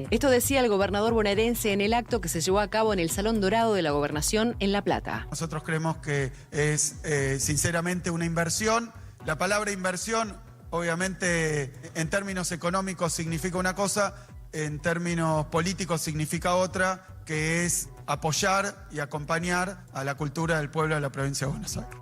Esto decía el gobernador bonaerense en el acto que se llevó a cabo en el Salón Dorado de la Gobernación en La Plata. Nosotros creemos que es sinceramente una inversión. La palabra inversión, obviamente, en términos económicos significa una cosa, en términos políticos significa otra, que es apoyar y acompañar a la cultura del pueblo de la provincia de Buenos Aires.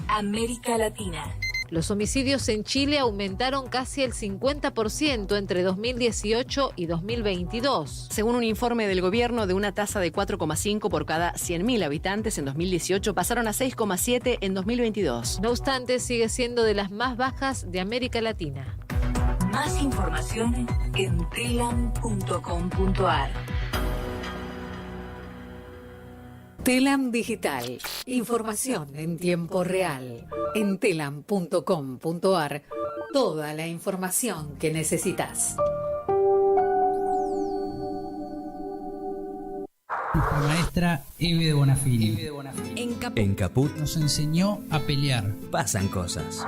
América Latina. Los homicidios en Chile aumentaron casi el 50% entre 2018 y 2022. Según un informe del gobierno, de una tasa de 4,5 por cada 100.000 habitantes en 2018 pasaron a 6,7 en 2022. No obstante, sigue siendo de las más bajas de América Latina. Más información en telam.com.ar. Telam Digital. Información en tiempo real. En telam.com.ar. Toda la información que necesitas. Nuestra maestra Eve de Bonafini. En Caput nos enseñó a pelear. pasan cosas.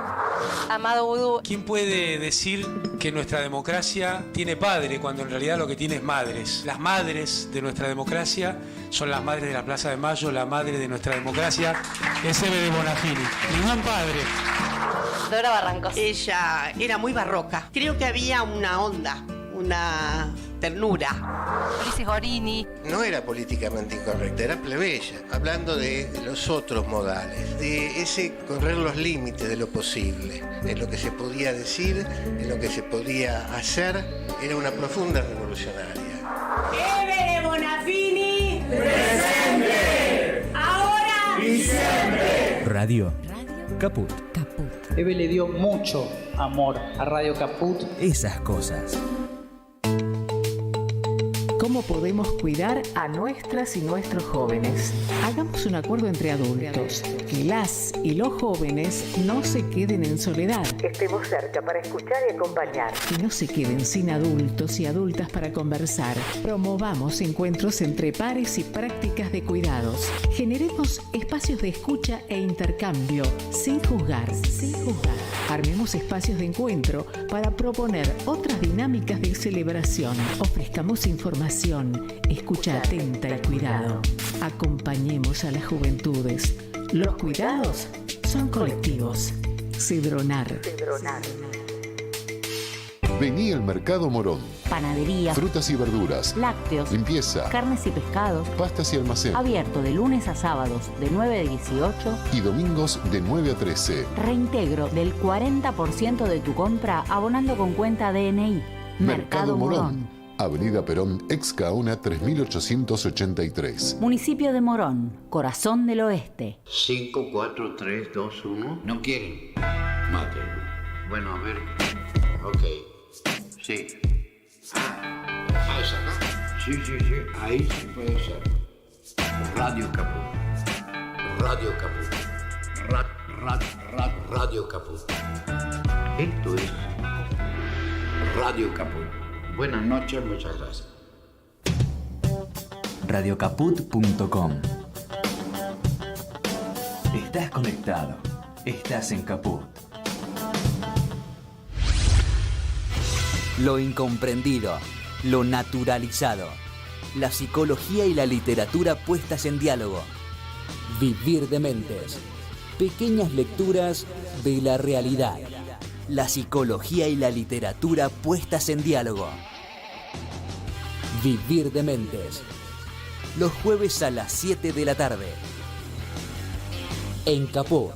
Amado Vudú. ¿Quién puede decir que nuestra democracia tiene padre cuando en realidad lo que tiene es madres? Las madres de nuestra democracia son las madres de la Plaza de Mayo, la madre de nuestra democracia es Eve de Bonafini. Ningún padre. Dora Barrancos. Ella era muy barroca. Creo que había una onda, una ternura. Ulises Gorini. No era políticamente incorrecta, era plebeya, hablando de los otros modales, de ese correr los límites de lo posible, en lo que se podía decir, en lo que se podía hacer. Era una profunda revolucionaria. ¡Eve de Bonafini! ¡Presente! ¡Ahora y siempre! Radio Caput. Eve le dio mucho amor a Radio Caput. Esas cosas. ¿Cómo podemos cuidar a nuestras y nuestros jóvenes? Hagamos un acuerdo entre adultos, que las y los jóvenes no se queden en soledad. Estemos cerca para escuchar y acompañar. Que no se queden sin adultos y adultas para conversar. Promovamos encuentros entre pares y prácticas de cuidados. Generemos espacios de escucha e intercambio, sin juzgar. Armemos espacios de encuentro para proponer otras dinámicas de celebración. Ofrezcamos información, escucha atenta y cuidado. Acompañemos a las juventudes. Los cuidados son colectivos. Cedronar. Vení al Mercado Morón. Panadería, Frutas y verduras, lácteos, limpieza, carnes y pescados, pastas y almacén. Abierto de lunes a sábados de 9 a 18 y domingos de 9 a 13. Reintegro del 40% de tu compra abonando con cuenta DNI. Mercado Morón. Avenida Perón, ex Gaona 3883. Municipio de Morón, corazón del oeste. 5, 4, 3, 2, 1. No quieren. Mate. Bueno, a ver. Ok. Sí. Esa, ¿no? Sí. Ahí sí puede ser. Radio Caput. Radio Caput. Radio Caput. Esto es Radio Caput. Buenas noches, muchas gracias. Radiocaput.com. Estás conectado. Estás en Caput. Lo incomprendido, lo naturalizado, la psicología y la literatura puestas en diálogo. Vivir de mentes. Pequeñas lecturas de la realidad. La psicología y la literatura puestas en diálogo. Vivir de mentes. Los jueves a las 7 de la tarde. En Caput.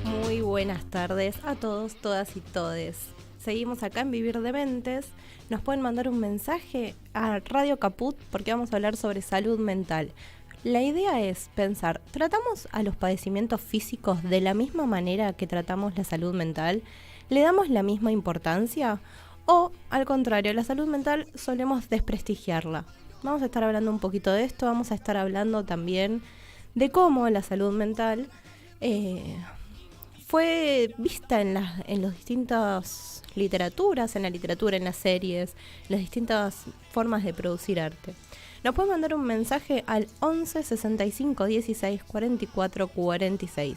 Muy buenas tardes a todos, todas y todes. Seguimos acá en Vivir de Mentes. Nos pueden mandar un mensaje a Radio Caput porque vamos a hablar sobre salud mental. La idea es pensar, ¿tratamos a los padecimientos físicos de la misma manera que tratamos la salud mental? ¿Le damos la misma importancia? O, al contrario, la salud mental solemos desprestigiarla. Vamos a estar hablando un poquito de esto, vamos a estar hablando también de cómo la salud mental fue vista en las distintas literaturas, en la literatura, en las series, las distintas formas de producir arte. Nos pueden mandar un mensaje al 11 65 16 44 46.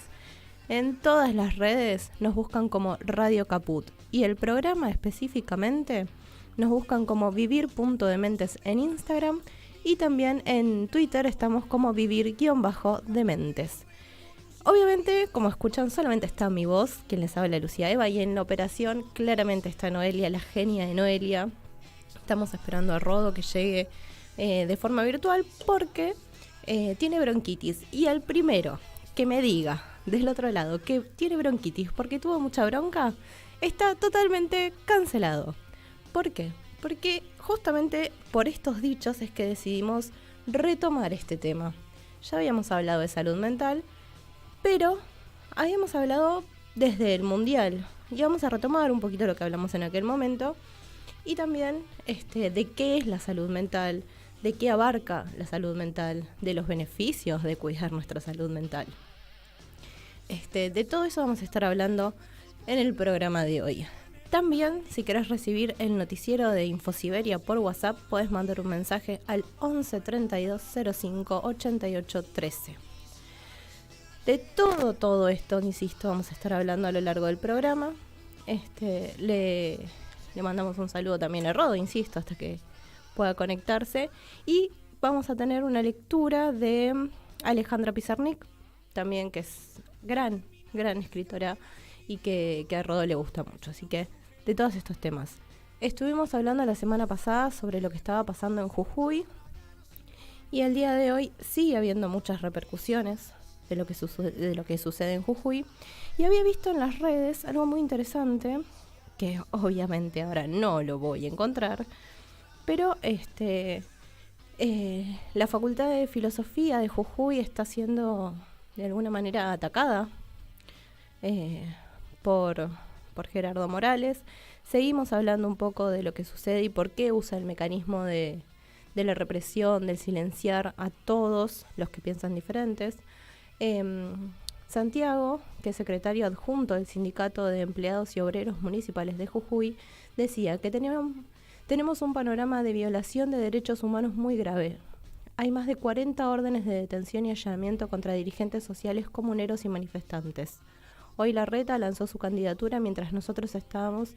En todas las redes nos buscan como Radio Caput y el programa específicamente nos buscan como vivir.dementes en Instagram y también en Twitter estamos como vivir_dementes. Obviamente, como escuchan, solamente está mi voz, quien les habla, Lucía Eva, y en la operación claramente está Noelia, la genia de Noelia. Estamos esperando a Rodo que llegue de forma virtual porque tiene bronquitis. Y al primero que me diga del otro lado que tiene bronquitis porque tuvo mucha bronca, está totalmente cancelado. ¿Por qué? Porque justamente por estos dichos es que decidimos retomar este tema. Ya habíamos hablado de salud mental, pero habíamos hablado desde el Mundial. Y vamos a retomar un poquito lo que hablamos en aquel momento. Y también de qué es la salud mental, de qué abarca la salud mental, de los beneficios de cuidar nuestra salud mental. De todo eso vamos a estar hablando en el programa de hoy. También, si querés recibir el noticiero de Infosiberia por WhatsApp, podés mandar un mensaje al 11 32 05 88 13. De todo esto, insisto, vamos a estar hablando a lo largo del programa. Le mandamos un saludo también a Rodo, insisto, hasta que pueda conectarse. Y vamos a tener una lectura de Alejandra Pizarnik, también que es gran escritora y que a Rodo le gusta mucho. Así que de todos estos temas. Estuvimos hablando la semana pasada sobre lo que estaba pasando en Jujuy y el día de hoy sigue habiendo muchas repercusiones de lo que sucede en Jujuy. Y había visto en las redes algo muy interesante, que obviamente ahora no lo voy a encontrar, pero la Facultad de Filosofía de Jujuy está siendo de alguna manera atacada por Gerardo Morales. Seguimos hablando un poco de lo que sucede y por qué usa el mecanismo de la represión, del silenciar a todos los que piensan diferentes. Santiago, que es secretario adjunto del Sindicato de Empleados y Obreros Municipales de Jujuy, decía que tenemos un panorama de violación de derechos humanos muy grave. Hay más de 40 órdenes de detención y allanamiento contra dirigentes sociales, comuneros y manifestantes. Hoy Larreta lanzó su candidatura mientras nosotros estábamos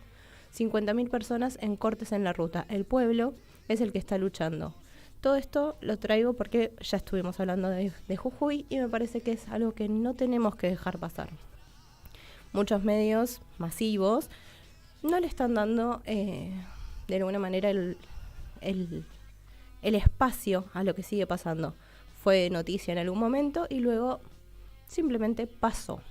50.000 personas en cortes en la ruta. El pueblo es el que está luchando. Todo esto lo traigo porque ya estuvimos hablando de Jujuy y me parece que es algo que no tenemos que dejar pasar. Muchos medios masivos no le están dando de alguna manera el espacio a lo que sigue pasando. Fue noticia en algún momento y luego simplemente pasó.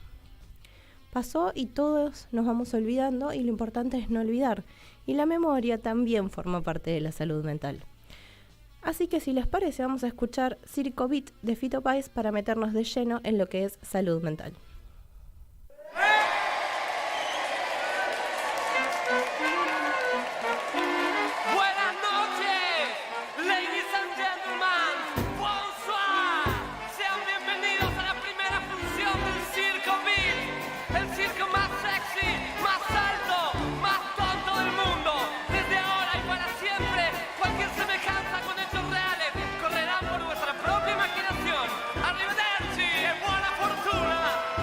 Pasó y todos nos vamos olvidando y lo importante es no olvidar. Y la memoria también forma parte de la salud mental. Así que si les parece, vamos a escuchar Circo Beat de Fito Páez para meternos de lleno en lo que es salud mental. Buenas noches, ladies and gentlemen, bonsoir. Sean bienvenidos a la primera función del Circo Beat, el circo más sexy, más alto, más tonto del mundo. Desde ahora y para siempre, cualquier semejanza con hechos reales correrán por vuestra propia imaginación. Arrivederci e buona fortuna.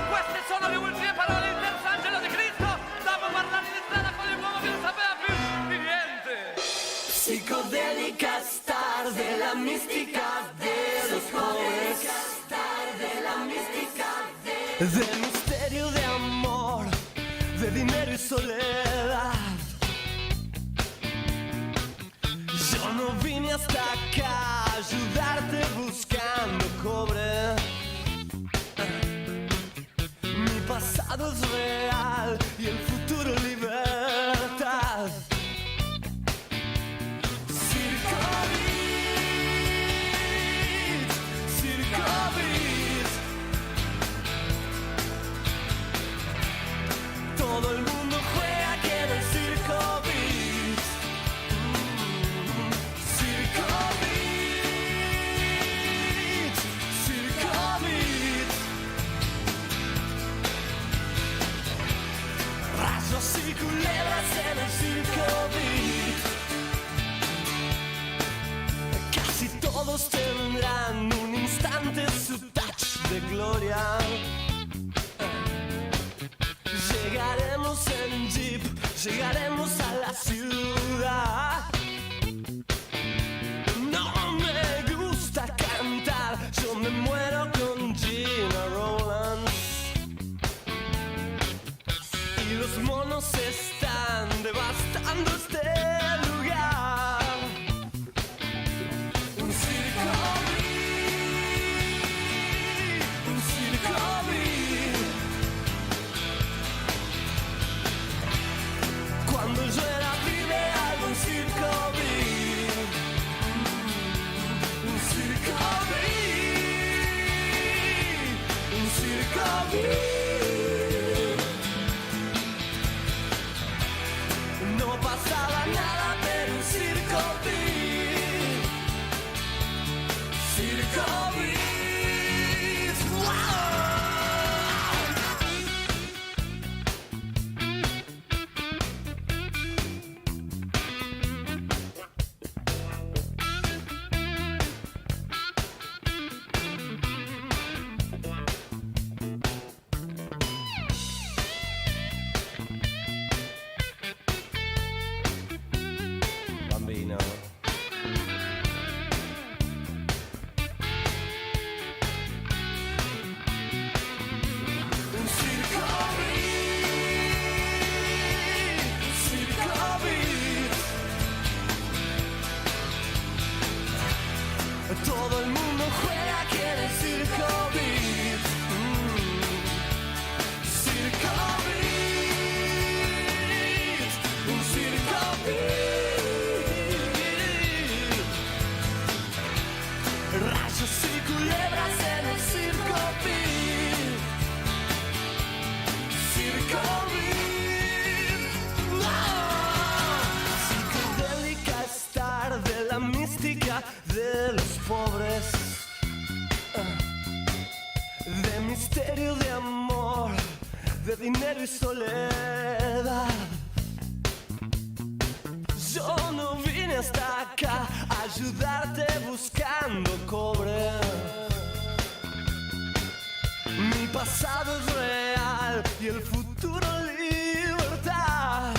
Queste sono le ultime parole del Sangelo di Cristo dopo parlare di strada con il uomo che non sapeva più di niente. Psicodélica star de la mística de los jóvenes. Star de la mística de misterio, de amor, de dinero y soledad. Yo no vine hasta acá a ayudarte buscando cobre. Mi pasado es real y el futuro libertad. Circo Beat, Circo Beat. Todo el mundo juega aquí en el Circo Beat. Circo Beat, Circo Beat. Rayos y culebras en el Circo Beat. Casi todos tendrán un instante su touch de gloria. monos en jeep llegaremos a la ciudad. No me gusta cantar, yo me muero con Gina Rowlands. Y los monos están devastando este lugar. Un circo beat, un circo beat. Cuando yo era pibe algo un circo beat. Un circo beat, un circo beat. No pasaba nada, pero un circo beat. Circo beat. ¡Wow! Bambino. Un circo beat, un circo beat. Todo el mundo juega, quiere circo beat. Circo beat, un circo beat. Rayos y culebras en el circo beat. Circo beat. Psicodélica estar de la mística de los pobres. De misterio, de amor, de dinero y soledad. Yo no vine hasta acá a ayudarte buscando cobre. Mi pasado es real y el futuro libertad.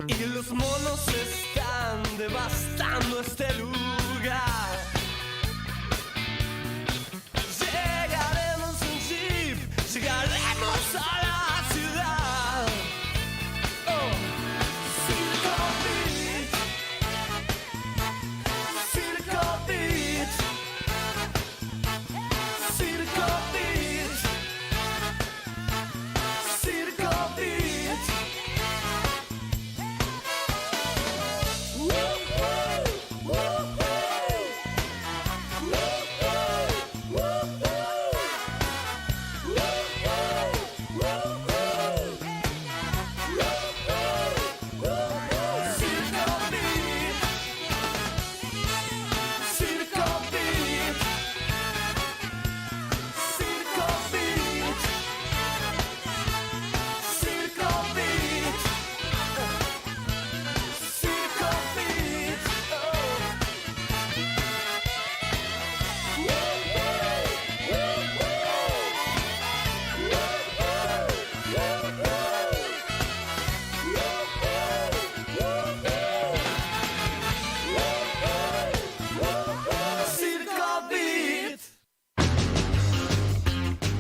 Y los monos están devastando este lugar. Llegaremos en jeep, llegaremos a la ciudad. Oh, circo beat, circo beat, circo beat, circo beat.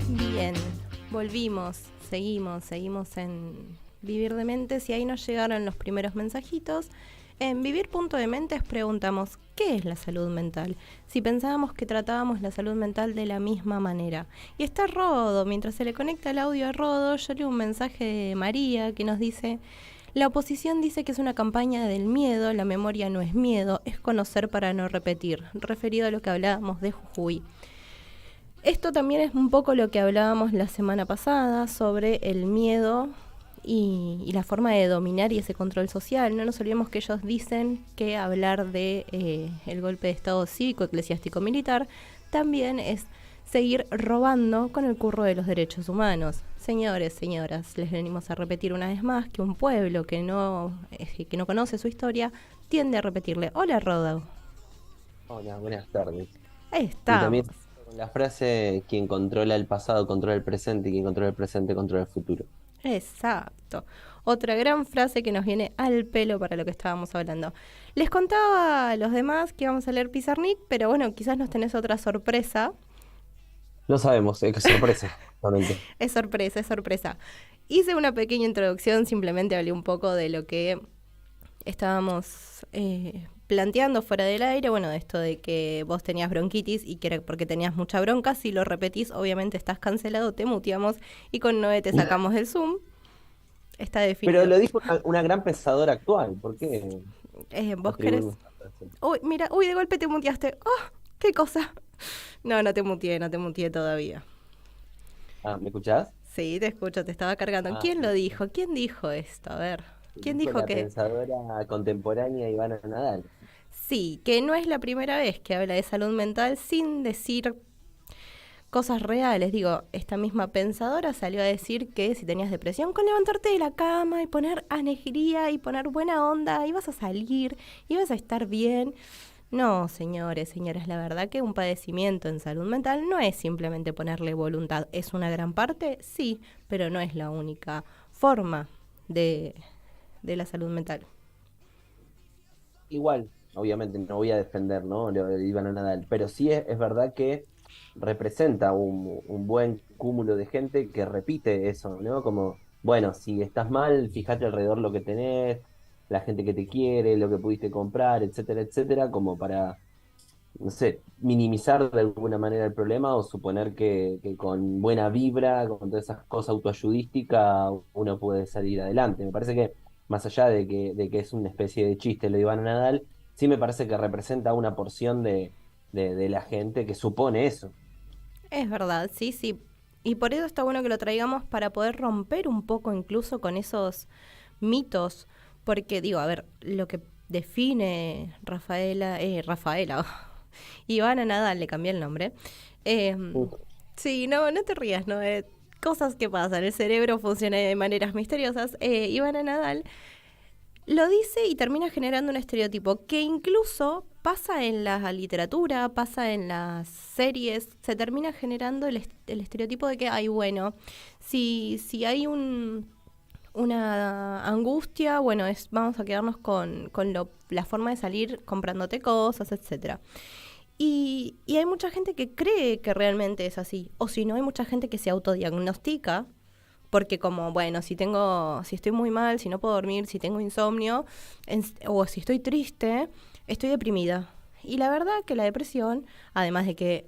Bien, volvimos, seguimos en Vivir de Mentes y ahí nos llegaron los primeros mensajitos. En Vivir.dementes preguntamos, ¿qué es la salud mental? Si pensábamos que tratábamos la salud mental de la misma manera. Y está Rodo, mientras se le conecta el audio a Rodo, yo leo un mensaje de María que nos dice: la oposición dice que es una campaña del miedo, la memoria no es miedo, es conocer para no repetir, referido a lo que hablábamos de Jujuy. Esto también es un poco lo que hablábamos la semana pasada sobre el miedo y la forma de dominar y ese control social. No nos olvidemos que ellos dicen que hablar de el golpe de Estado cívico, eclesiástico, militar también es seguir robando con el curro de los derechos humanos. Señores, señoras, les venimos a repetir una vez más que un pueblo que no conoce su historia tiende a repetirle. Hola, Rodo. Hola, buenas tardes. Ahí está. La frase, quien controla el pasado controla el presente y quien controla el presente controla el futuro. Exacto. Otra gran frase que nos viene al pelo para lo que estábamos hablando. Les contaba a los demás que íbamos a leer Pizarnik, pero bueno, quizás nos tenés otra sorpresa. No sabemos, es sorpresa. Realmente. Es sorpresa, es sorpresa. Hice una pequeña introducción, simplemente hablé un poco de lo que estábamos planteando fuera del aire, bueno, de esto de que vos tenías bronquitis y que era porque tenías mucha bronca. Si lo repetís, obviamente estás cancelado, te muteamos y con Noé te sacamos del Zoom. Está definido. Pero lo dijo una gran pensadora actual, ¿por qué? Vos querés... Uy, mira, de golpe te muteaste. ¡Oh, qué cosa! No te muteé todavía. ¿Me escuchás? Sí, te escucho, te estaba cargando. ¿Quién lo dijo? ¿Quién dijo esto? A ver, ¿quién dijo la que...? pensadora contemporánea Ivana Nadal. Sí, que no es la primera vez que habla de salud mental sin decir cosas reales. Digo, esta misma pensadora salió a decir que si tenías depresión, con levantarte de la cama y poner alegría y poner buena onda, ibas a salir, ibas a estar bien. No, señores, señoras, la verdad que un padecimiento en salud mental no es simplemente ponerle voluntad. ¿Es una gran parte? Sí, pero no es la única forma de la salud mental. Igual, obviamente no voy a defender, ¿no?, lo de Ivana Nadal, pero sí es verdad que representa un buen cúmulo de gente que repite eso, ¿no? Como, bueno, si estás mal, fíjate alrededor lo que tenés, la gente que te quiere, lo que pudiste comprar, etcétera, etcétera, como para, no sé, minimizar de alguna manera el problema o suponer que con buena vibra, con todas esas cosas autoayudísticas, uno puede salir adelante. Me parece que, más allá de que es una especie de chiste lo de Ivana Nadal, sí me parece que representa una porción de la gente que supone eso. Es verdad, sí. Y por eso está bueno que lo traigamos para poder romper un poco incluso con esos mitos. Porque digo, a ver, lo que define Ivana Nadal, le cambié el nombre. Sí, no te rías, ¿no? Cosas que pasan, el cerebro funciona de maneras misteriosas. Ivana Nadal lo dice y termina generando un estereotipo que incluso pasa en la literatura, pasa en las series, se termina generando el estereotipo de que, ay, bueno, si hay una angustia, bueno, vamos a quedarnos con la forma de salir comprándote cosas, etcétera. Y hay mucha gente que cree que realmente es así, o si no, hay mucha gente que se autodiagnostica, porque como, bueno, si estoy muy mal, si no puedo dormir, si tengo insomnio, o si estoy triste, estoy deprimida. Y la verdad que la depresión, además de que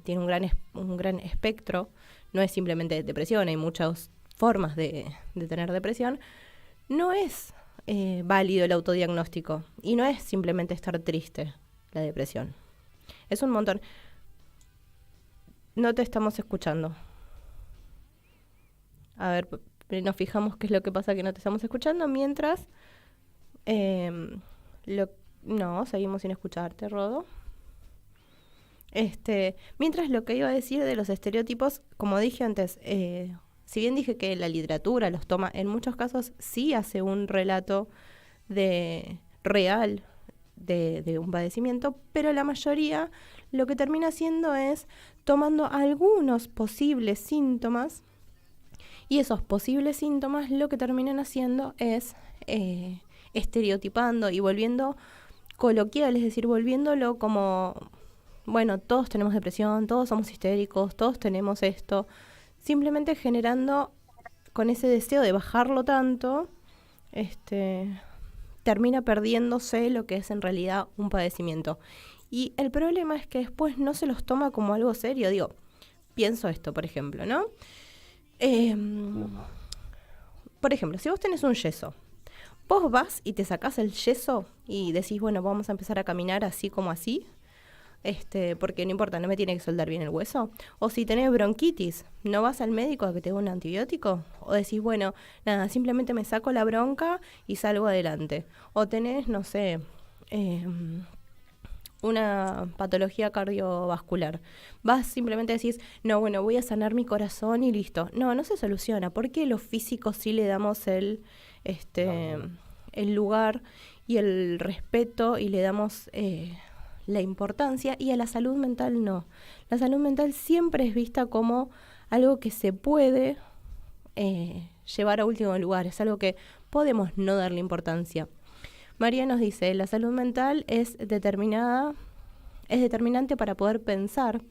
tiene un gran espectro, no es simplemente depresión, hay muchas formas de tener depresión, no es válido el autodiagnóstico y no es simplemente estar triste la depresión. Es un montón. No te estamos escuchando. A ver, nos fijamos qué es lo que pasa que no te estamos escuchando mientras... No, seguimos sin escucharte, Rodo. Mientras lo que iba a decir de los estereotipos, como dije antes, si bien dije que la literatura los toma, en muchos casos sí hace un relato real de un padecimiento, pero la mayoría lo que termina haciendo es tomando algunos posibles síntomas, y esos posibles síntomas lo que terminan haciendo es estereotipando y volviendo coloquial, es decir, volviéndolo como, bueno, todos tenemos depresión, todos somos histéricos, todos tenemos esto, simplemente generando con ese deseo de bajarlo tanto, termina perdiéndose lo que es en realidad un padecimiento. Y el problema es que después no se los toma como algo serio. Digo, pienso esto, por ejemplo, ¿no? Por ejemplo, si vos tenés un yeso, vos vas y te sacás el yeso y decís, bueno, vamos a empezar a caminar así como así, porque no importa, no me tiene que soldar bien el hueso. O si tenés bronquitis, ¿no vas al médico a que te dé un antibiótico? O decís, bueno, nada, simplemente me saco la bronca y salgo adelante. O tenés, no sé, una patología cardiovascular. Vas simplemente decís, no, bueno, voy a sanar mi corazón y listo. No se soluciona, porque los físicos sí le damos el lugar y el respeto y le damos la importancia y a la salud mental no. La salud mental siempre es vista como algo que se puede llevar a último lugar, es algo que podemos no darle importancia. María nos dice, la salud mental es determinante para poder pensar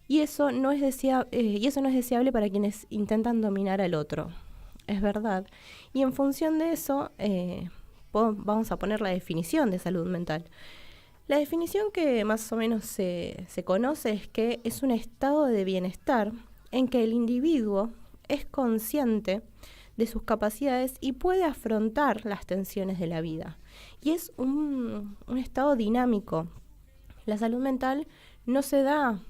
y eso no es deseable para quienes intentan dominar al otro. Es verdad. Y en función de eso, vamos a poner la definición de salud mental. La definición que más o menos se conoce es que es un estado de bienestar en que el individuo es consciente de sus capacidades y puede afrontar las tensiones de la vida. Y es un estado dinámico. La salud mental no se da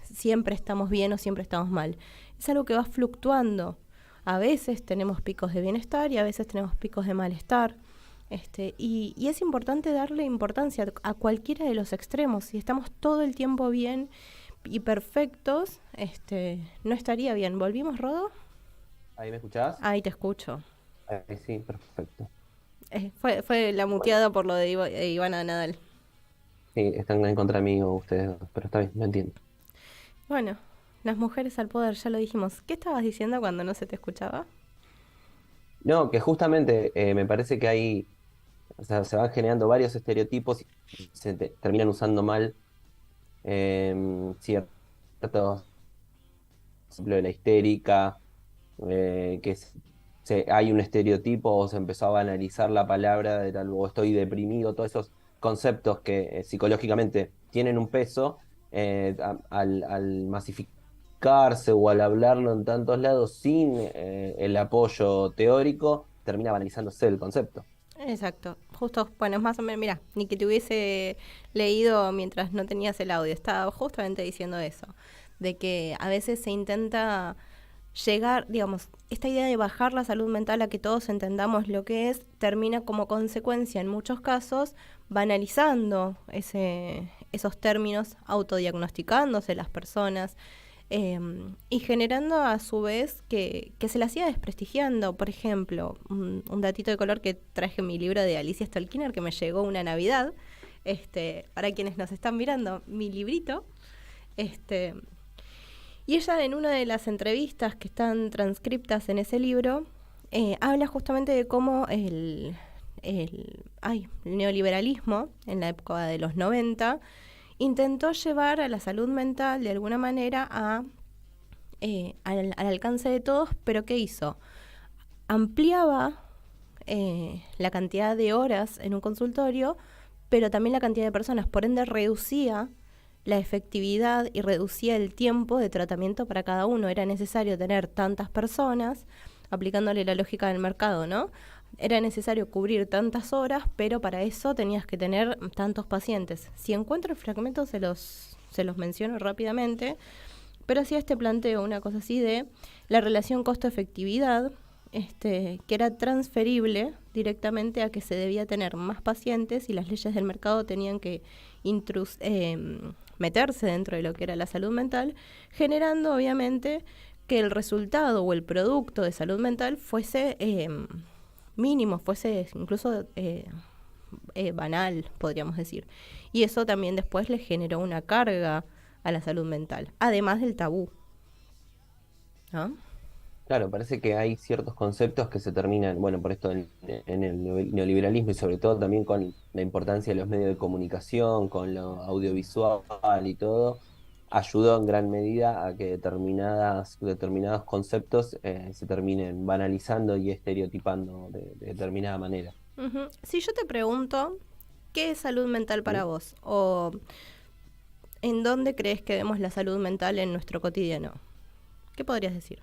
siempre estamos bien o siempre estamos mal. Es algo que va fluctuando. A veces tenemos picos de bienestar y a veces tenemos picos de malestar. Y es importante darle importancia a cualquiera de los extremos. Si estamos todo el tiempo bien y perfectos, no estaría bien. ¿Volvimos, Rodo? ¿Ahí me escuchás? Ahí te escucho. Sí, perfecto. Fue la muteada por lo de Ivana Nadal. Sí, están en contra mío ustedes dos, pero está bien, me entiendo. Bueno, las mujeres al poder, ya lo dijimos. ¿Qué estabas diciendo cuando no se te escuchaba? No, que justamente me parece que hay, o sea, se van generando varios estereotipos y se terminan usando mal ciertos, por ejemplo, de la histérica, hay un estereotipo o se empezó a banalizar la palabra de tal, o estoy deprimido, todos esos conceptos que psicológicamente tienen un peso, al masificarse o al hablarlo en tantos lados sin el apoyo teórico, termina banalizándose el concepto. Exacto, justo, bueno, es más o menos, mira, ni que te hubiese leído mientras no tenías el audio, estaba justamente diciendo eso, de que a veces se intenta llegar, digamos, esta idea de bajar la salud mental a que todos entendamos lo que es, termina como consecuencia en muchos casos banalizando esos términos, autodiagnosticándose las personas y generando a su vez que se la siga desprestigiando. Por ejemplo, un datito de color que traje en mi libro de Alicia Stolkiner que me llegó una Navidad, para quienes nos están mirando, mi librito, y ella en una de las entrevistas que están transcriptas en ese libro, habla justamente de cómo el neoliberalismo, en la época de los 90, intentó llevar a la salud mental de alguna manera al alcance de todos, pero ¿qué hizo? Ampliaba la cantidad de horas en un consultorio, pero también la cantidad de personas, por ende reducía la efectividad y reducía el tiempo de tratamiento para cada uno. Era necesario tener tantas personas, aplicándole la lógica del mercado, ¿no? Era necesario cubrir tantas horas, pero para eso tenías que tener tantos pacientes. Si encuentro el fragmento se los menciono rápidamente, pero hacía este planteo, una cosa así de la relación costo-efectividad, que era transferible directamente a que se debía tener más pacientes y las leyes del mercado tenían que meterse dentro de lo que era la salud mental, generando obviamente que el resultado o el producto de salud mental fuese mínimo, fuese incluso banal, podríamos decir. Y eso también después le generó una carga a la salud mental, además del tabú, ¿no? Claro, parece que hay ciertos conceptos que se terminan, bueno, por esto en el neoliberalismo y sobre todo también con la importancia de los medios de comunicación, con lo audiovisual y todo, ayudó en gran medida a que determinados conceptos se terminen banalizando y estereotipando de determinada manera. Uh-huh. Si yo te pregunto, ¿qué es salud mental para vos? ¿O en dónde crees que vemos la salud mental en nuestro cotidiano? ¿Qué podrías decir?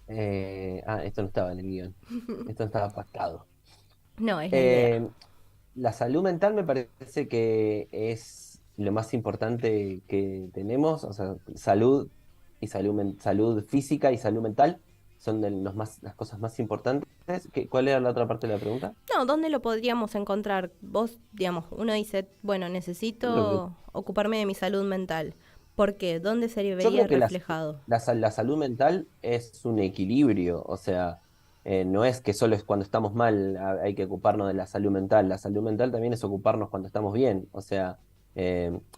Esto no estaba en el guión. Esto no estaba pactado. No, es la idea. La salud mental me parece que es lo más importante que tenemos. O sea, salud física y salud mental son las cosas más importantes. ¿Cuál era la otra parte de la pregunta? No, ¿dónde lo podríamos encontrar? Vos, digamos, uno dice, bueno, necesito ocuparme de mi salud mental. ¿Por qué? ¿Dónde se vería reflejado? La salud mental es un equilibrio, o sea, No es que solo es cuando estamos mal hay que ocuparnos de la salud mental. La salud mental también es ocuparnos cuando estamos bien. O sea,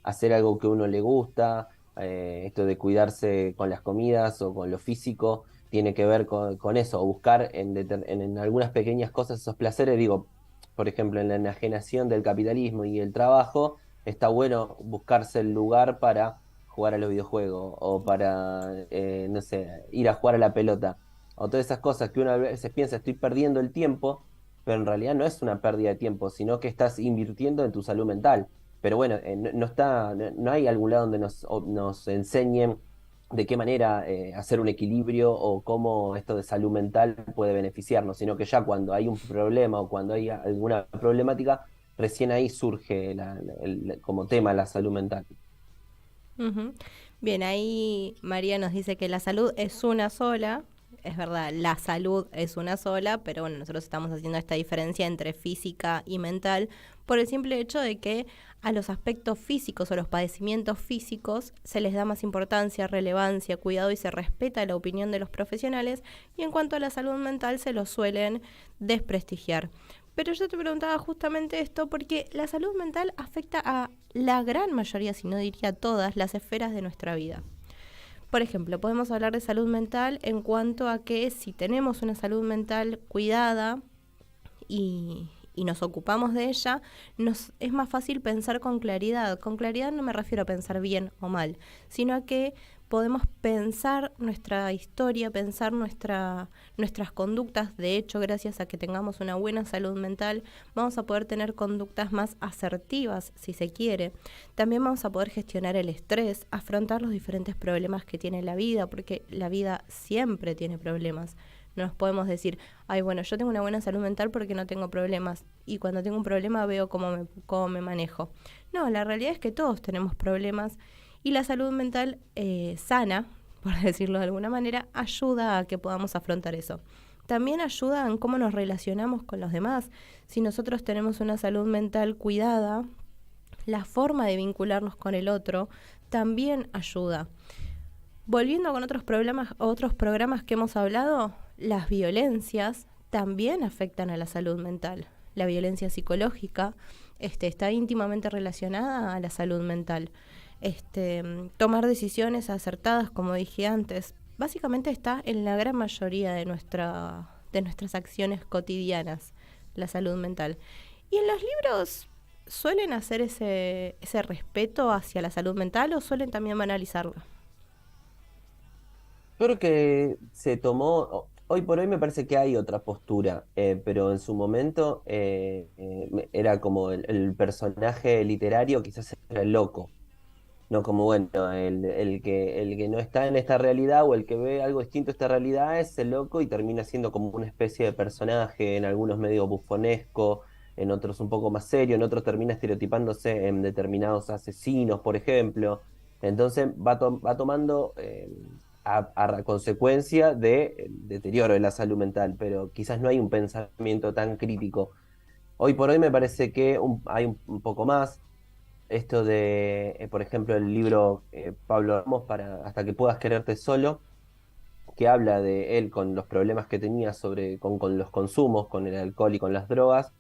hacer algo que a uno le gusta, esto de cuidarse con las comidas o con lo físico, tiene que ver con eso, o buscar en algunas pequeñas cosas esos placeres. Digo, por ejemplo, en la enajenación del capitalismo y el trabajo, está bueno buscarse el lugar para jugar a los videojuegos o para, no sé, ir a jugar a la pelota. O todas esas cosas que uno a veces piensa, estoy perdiendo el tiempo, pero en realidad no es una pérdida de tiempo, sino que estás invirtiendo en tu salud mental. Pero bueno, no hay algún lado donde nos enseñen de qué manera hacer un equilibrio o cómo esto de salud mental puede beneficiarnos, sino que ya cuando hay un problema o cuando hay alguna problemática, recién ahí surge como tema la salud mental. Uh-huh. Bien, ahí María nos dice que la salud es una sola. Es verdad, la salud es una sola, pero bueno, nosotros estamos haciendo esta diferencia entre física y mental por el simple hecho de que a los aspectos físicos o los padecimientos físicos se les da más importancia, relevancia, cuidado y se respeta la opinión de los profesionales, y en cuanto a la salud mental se lo suelen desprestigiar. Pero yo te preguntaba justamente esto porque la salud mental afecta a la gran mayoría, si no diría todas, las esferas de nuestra vida. Por ejemplo, podemos hablar de salud mental en cuanto a que si tenemos una salud mental cuidada y nos ocupamos de ella, es más fácil pensar con claridad. Con claridad no me refiero a pensar bien o mal, sino a que podemos pensar nuestra historia, pensar nuestras conductas. De hecho, gracias a que tengamos una buena salud mental, vamos a poder tener conductas más asertivas, si se quiere. También vamos a poder gestionar el estrés, afrontar los diferentes problemas que tiene la vida, porque la vida siempre tiene problemas. No nos podemos decir, ay, bueno, yo tengo una buena salud mental porque no tengo problemas, y cuando tengo un problema veo cómo me manejo. No, la realidad es que todos tenemos problemas, y la salud mental sana, por decirlo de alguna manera, ayuda a que podamos afrontar eso. También ayuda en cómo nos relacionamos con los demás. Si nosotros tenemos una salud mental cuidada, la forma de vincularnos con el otro también ayuda. Volviendo con otros programas que hemos hablado, las violencias también afectan a la salud mental. La violencia psicológica está íntimamente relacionada a la salud mental. Tomar decisiones acertadas, como dije antes, básicamente está en la gran mayoría de nuestras acciones cotidianas, la salud mental. Y en los libros, ¿suelen hacer ese respeto hacia la salud mental o suelen también banalizarla? Creo que se tomó, hoy por hoy me parece que hay otra postura, pero en su momento era como el personaje literario, quizás era el loco. No como, bueno, el que no está en esta realidad o el que ve algo distinto a esta realidad es el loco y termina siendo como una especie de personaje, en algunos medio bufonesco, en otros un poco más serio, en otros termina estereotipándose en determinados asesinos, por ejemplo. Entonces va tomando a consecuencia del deterioro de la salud mental, pero quizás no hay un pensamiento tan crítico. Hoy por hoy me parece que hay un poco más. Esto de, por ejemplo, el libro Pablo Ramos, Hasta que puedas quererte solo, que habla de él con los problemas que tenía con los consumos, con el alcohol y con las drogas,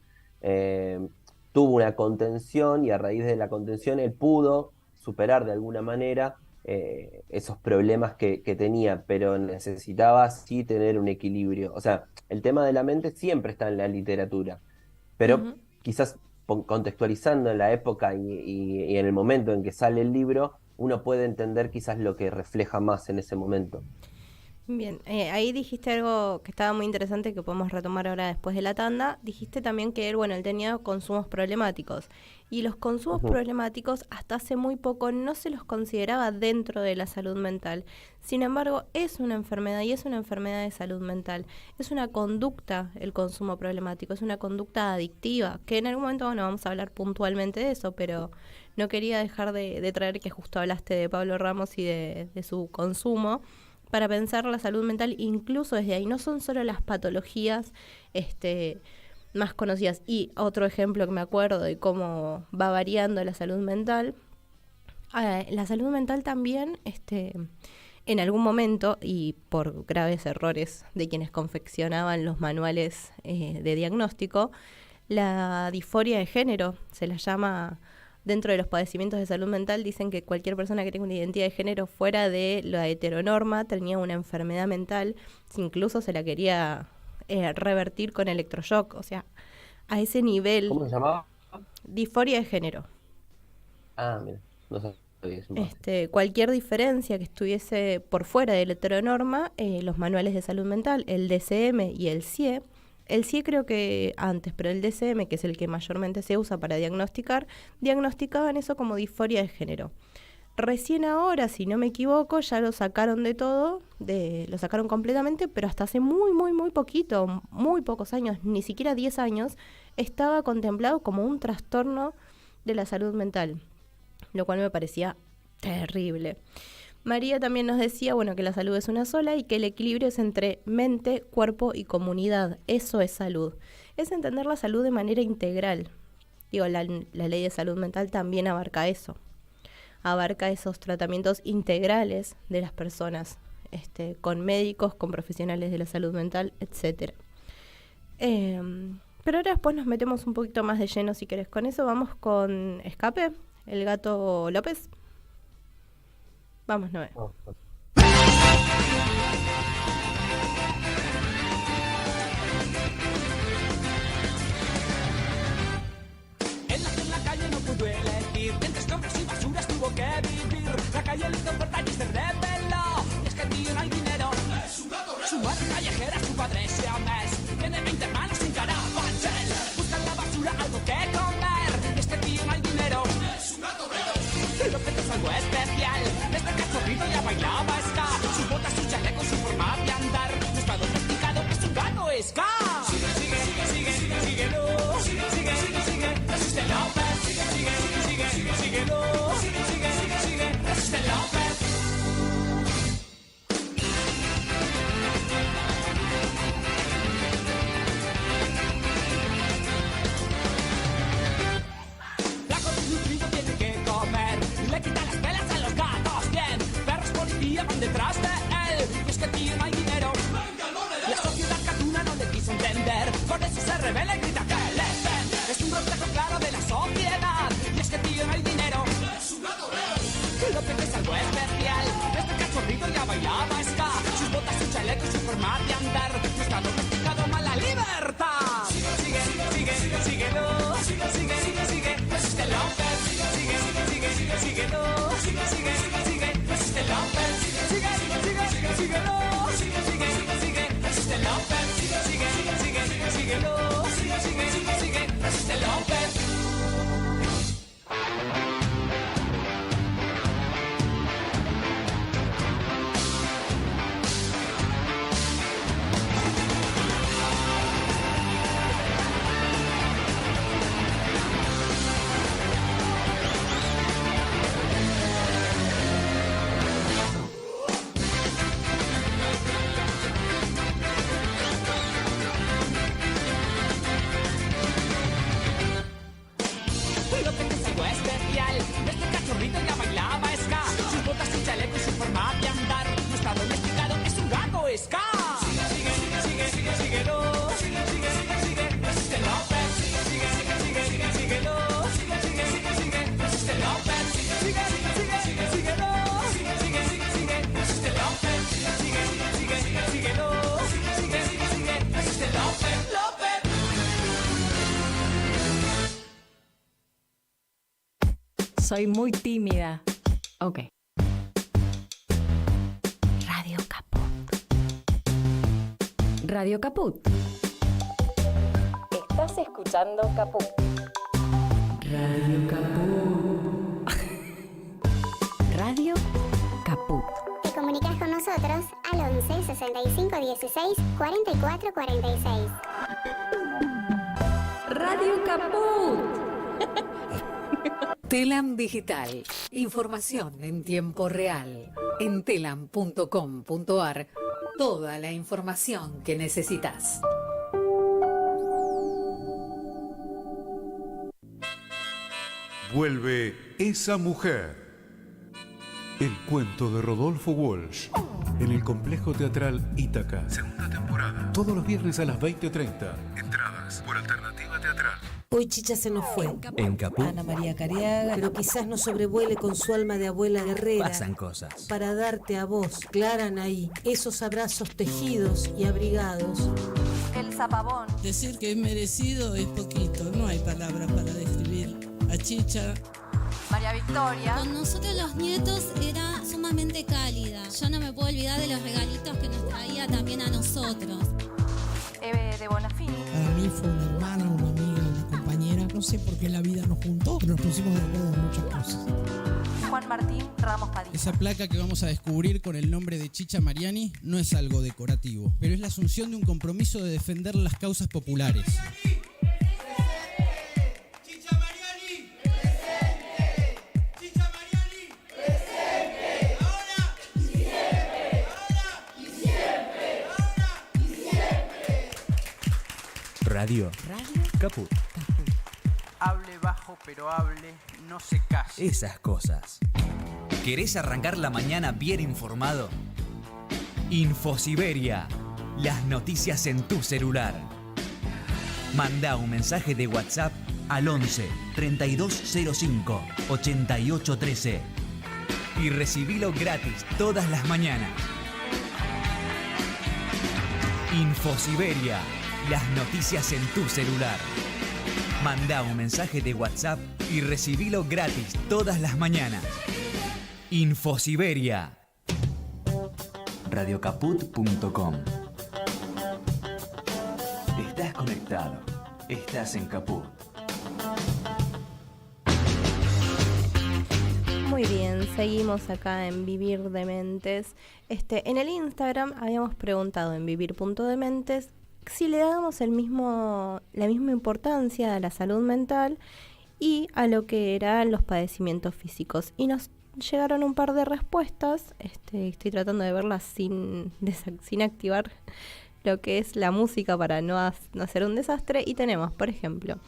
tuvo una contención y a raíz de la contención él pudo superar de alguna manera esos problemas que tenía, pero necesitaba sí tener un equilibrio. O sea, el tema de la mente siempre está en la literatura, pero quizás contextualizando en la época y en el momento en que sale el libro, uno puede entender quizás lo que refleja más en ese momento. Bien, ahí dijiste algo que estaba muy interesante que podemos retomar ahora después de la tanda. Dijiste también que él tenía consumos problemáticos. Y los consumos problemáticos hasta hace muy poco no se los consideraba dentro de la salud mental. Sin embargo, es una enfermedad y es una enfermedad de salud mental. Es una conducta el consumo problemático, es una conducta adictiva, que en algún momento vamos a hablar puntualmente de eso, pero no quería dejar de traer que justo hablaste de Pablo Ramos y de su consumo, para pensar la salud mental incluso desde ahí. No son solo las patologías más conocidas. Y otro ejemplo que me acuerdo de cómo va variando la salud mental. La salud mental también en algún momento, y por graves errores de quienes confeccionaban los manuales de diagnóstico, la disforia de género se la llama. Dentro de los padecimientos de salud mental dicen que cualquier persona que tenga una identidad de género fuera de la heteronorma tenía una enfermedad mental, incluso se la quería revertir con electroshock, o sea, a ese nivel. ¿Cómo se llamaba? Disforia de género. Ah, mira, no sabía eso. Cualquier diferencia que estuviese por fuera de la heteronorma, los manuales de salud mental, el DSM y el CIE. El CIE creo que antes, pero el DSM, que es el que mayormente se usa para diagnosticar, diagnosticaban eso como disforia de género. Recién ahora, si no me equivoco, ya lo sacaron de todo, lo sacaron completamente, pero hasta hace muy poquito, muy pocos años, ni siquiera 10 años, estaba contemplado como un trastorno de la salud mental, lo cual me parecía terrible. María también nos decía, que la salud es una sola y que el equilibrio es entre mente, cuerpo y comunidad. Eso es salud. Es entender la salud de manera integral. La ley de salud mental también abarca eso. Abarca esos tratamientos integrales de las personas, con médicos, con profesionales de la salud mental, etc. Pero ahora después nos metemos un poquito más de lleno, si querés. Con eso vamos con Escape, el gato López. Vamos, Noé. En la calle no pudo elegir, entre escombros y basuras tuvo que vivir. La calle le hizo puerta y se rebeló. Y es que el tío no hay dinero. Es un gato. Su madre callejera, su padre siamés. Tiene 20 hermanos sin carabanchel. Buscan la basura algo que comer. Y es que el tío no hay dinero. Es un gato. López es algo especial. Este cachorrito ya bailaba ska. Sus botas, sus chalecos, su forma de andar. No está domesticado, es un gato ska. Síguelo. Resiste López. Síguelo. Resiste López. Flaco desnutrido tiene que comer. Le quita las pelas a los gatos, bien. Perros policía van detrás de él. Y es que el tío no hay dinero. La sociedad catuna no le quiso entender. Por eso se revela y grita que le den. Es un reflejo claro de la sociedad. Y es que el tío no hay dinero. Es un gato real. López es algo especial. Este cachorrito ya bailaba ska. Sus botas, su chaleco y su forma de andar. No está domesticado, mala libertad. Síguelo. Resiste López. Síguelo. Resiste López. Síguelo. Resiste López. Síguelo. Resiste López. López es algo especial. Este cachorrito ya bailaba ska. Sus botas, su chaleco y su forma de andar. No está domesticado, es un gato ska. Síguelo. Resiste López. Síguelo. Resiste López. Síguelo. Resiste López. Síguelo. Resiste López. Soy muy tímida. Ok. Radio Caput. Radio Caput. Estás escuchando Caput. Radio Caput. Radio Caput. Te comunicas con nosotros al 11 65 16 44 46. Radio Caput. Telam Digital. Información en tiempo real. En telam.com.ar. Toda la información que necesitas. Vuelve esa mujer. El cuento de Rodolfo Walsh. En el Complejo Teatral Ítaca. Segunda temporada. Todos los viernes a las 20:30. Entradas por Alternativa Teatral. Hoy Chicha se nos fue. En Caput Ana María Cariaga, pero quizás nos sobrevuele con su alma de abuela guerrera. pasan cosas. Para darte a vos, Clara Anaí, esos abrazos tejidos y abrigados. El zapabón. Decir que es merecido es poquito, no hay palabras para describir a Chicha. María Victoria. Con nosotros los nietos era sumamente cálida. Yo no me puedo olvidar de los regalitos que nos traía también a nosotros. Eve de Bonafini. Para mí fue una hermana, una amiga, una compañera. No sé por qué la vida nos juntó, pero nos pusimos de acuerdo en muchas cosas. Juan Martín Ramos Padilla. Esa placa que vamos a descubrir con el nombre de Chicha Mariani no es algo decorativo, pero es la asunción de un compromiso de defender las causas populares. Radio Caput. Hable bajo, pero hable, no se case. Esas cosas. ¿Querés arrancar la mañana bien informado? Infosiberia. Las noticias en tu celular. Manda un mensaje de WhatsApp al 11 3205 8813 y recibilo gratis todas las mañanas. Infosiberia. Las noticias en tu celular. Manda un mensaje de WhatsApp y recibilo gratis todas las mañanas. Infosiberia. Radiocaput.com. Estás conectado. Estás en Caput. Muy bien, seguimos acá en Vivir Dementes. En el Instagram habíamos preguntado en vivir.dementes si le damos la misma importancia a la salud mental y a lo que eran los padecimientos físicos. Y nos llegaron un par de respuestas. Estoy tratando de verlas sin activar lo que es la música para no hacer un desastre. Y tenemos, por ejemplo,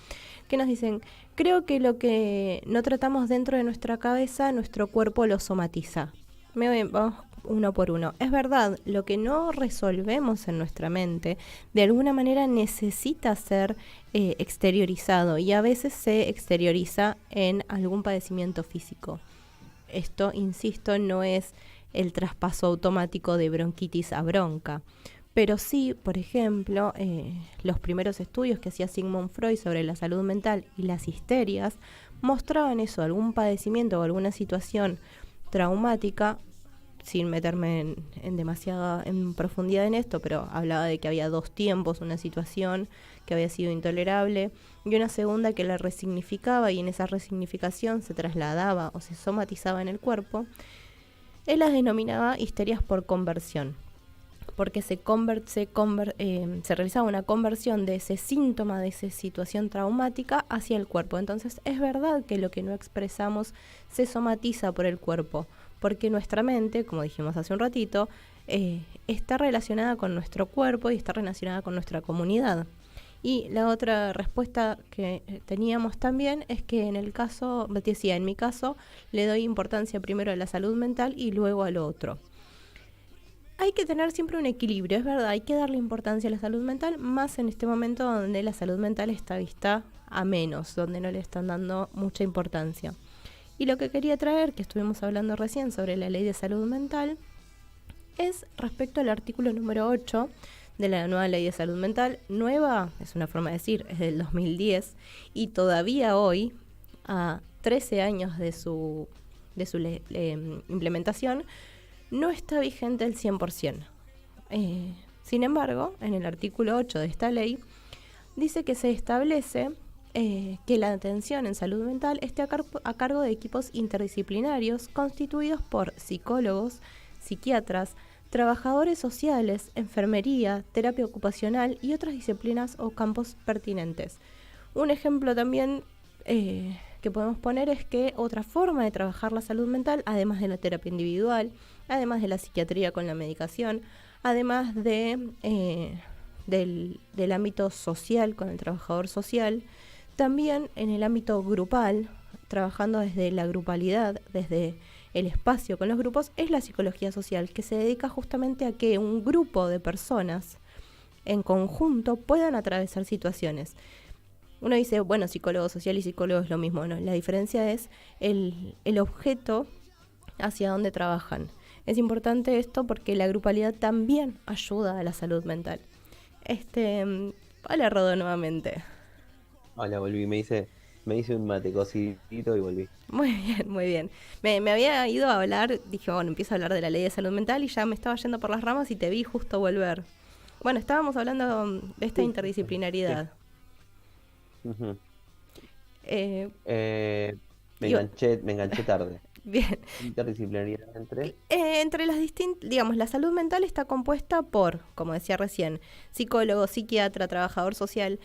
que nos dicen: creo que lo que no tratamos dentro de nuestra cabeza, nuestro cuerpo lo somatiza. Vamos uno por uno. Es verdad, lo que no resolvemos en nuestra mente, de alguna manera necesita ser exteriorizado, y a veces se exterioriza en algún padecimiento físico. Esto, insisto, no es el traspaso automático de bronquitis a bronca. Pero sí, por ejemplo, los primeros estudios que hacía Sigmund Freud sobre la salud mental y las histerias mostraban eso, algún padecimiento o alguna situación traumática, sin meterme en profundidad en esto, pero hablaba de que había dos tiempos, una situación que había sido intolerable y una segunda que la resignificaba, y en esa resignificación se trasladaba o se somatizaba en el cuerpo. Él las denominaba histerias por conversión, porque se realizaba una conversión de ese síntoma, de esa situación traumática hacia el cuerpo. Entonces es verdad que lo que no expresamos se somatiza por el cuerpo, porque nuestra mente, como dijimos hace un ratito, está relacionada con nuestro cuerpo y está relacionada con nuestra comunidad. Y la otra respuesta que teníamos también es que en mi caso, le doy importancia primero a la salud mental y luego a lo otro. Hay que tener siempre un equilibrio, es verdad, hay que darle importancia a la salud mental, más en este momento donde la salud mental está vista a menos, donde no le están dando mucha importancia. Y lo que quería traer, que estuvimos hablando recién sobre la ley de salud mental, es respecto al artículo número 8 de la nueva ley de salud mental. Nueva, es una forma de decir, es del 2010, y todavía hoy, a 13 años de su implementación, no está vigente al 100%. Sin embargo, en el artículo 8 de esta ley, dice que se establece que la atención en salud mental esté a cargo de equipos interdisciplinarios constituidos por psicólogos, psiquiatras, trabajadores sociales, enfermería, terapia ocupacional y otras disciplinas o campos pertinentes. Un ejemplo también que podemos poner es que otra forma de trabajar la salud mental, además de la terapia individual, además de la psiquiatría con la medicación, además del ámbito social con el trabajador social, también en el ámbito grupal, trabajando desde la grupalidad, desde el espacio con los grupos es la psicología social, que se dedica justamente a que un grupo de personas en conjunto puedan atravesar situaciones. Uno dice, bueno, psicólogo social y psicólogo es lo mismo, ¿no? La diferencia es el objeto hacia donde trabajan. Es importante esto porque la grupalidad también ayuda a la salud mental. Hola, Rodo, nuevamente. Hola, volví, me hice un mate cocidito y volví. Muy bien, muy bien. Me había ido a hablar, dije, bueno, empiezo a hablar de la ley de salud mental y ya me estaba yendo por las ramas y te vi justo volver. Bueno, estábamos hablando de esta interdisciplinaridad. Ujú. Eh, Me Digo- enganché tarde. Bien. Interdisciplinaridad entre. Entre las distintas, digamos, la salud mental está compuesta por, como decía recién, psicólogo, psiquiatra, trabajador social,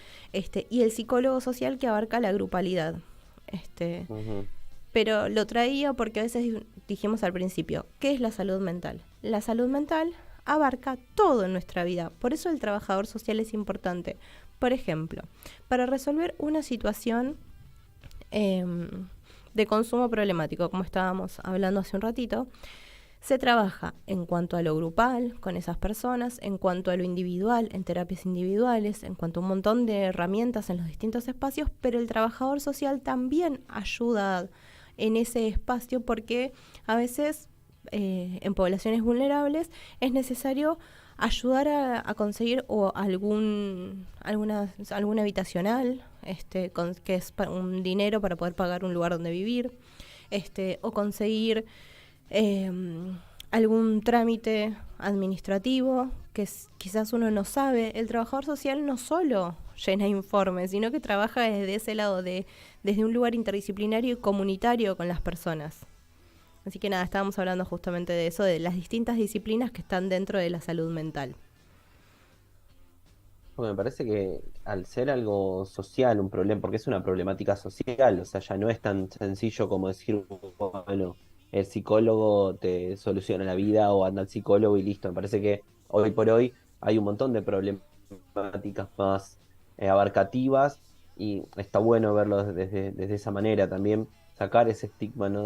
y el psicólogo social que abarca la grupalidad. Ujú. Pero lo traía porque a veces dijimos al principio, ¿qué es la salud mental? La salud mental abarca todo en nuestra vida, por eso el trabajador social es importante. Por ejemplo, para resolver una situación de consumo problemático, como estábamos hablando hace un ratito, se trabaja en cuanto a lo grupal, con esas personas, en cuanto a lo individual, en terapias individuales, en cuanto a un montón de herramientas en los distintos espacios, pero el trabajador social también ayuda en ese espacio porque a veces en poblaciones vulnerables es necesario ayudar a conseguir alguna habitacional, que es un dinero para poder pagar un lugar donde vivir, o conseguir algún trámite administrativo que quizás uno no sabe. El trabajador social no solo llena informes, sino que trabaja desde ese lado, desde un lugar interdisciplinario y comunitario con las personas. Así que nada, estábamos hablando justamente de eso, de las distintas disciplinas que están dentro de la salud mental. Porque me parece que al ser algo social, un problema, porque es una problemática social, o sea, ya no es tan sencillo como decir, bueno, el psicólogo te soluciona la vida o anda al psicólogo y listo. Me parece que hoy por hoy hay un montón de problemáticas más abarcativas y está bueno verlo desde esa manera también, sacar ese estigma, ¿no?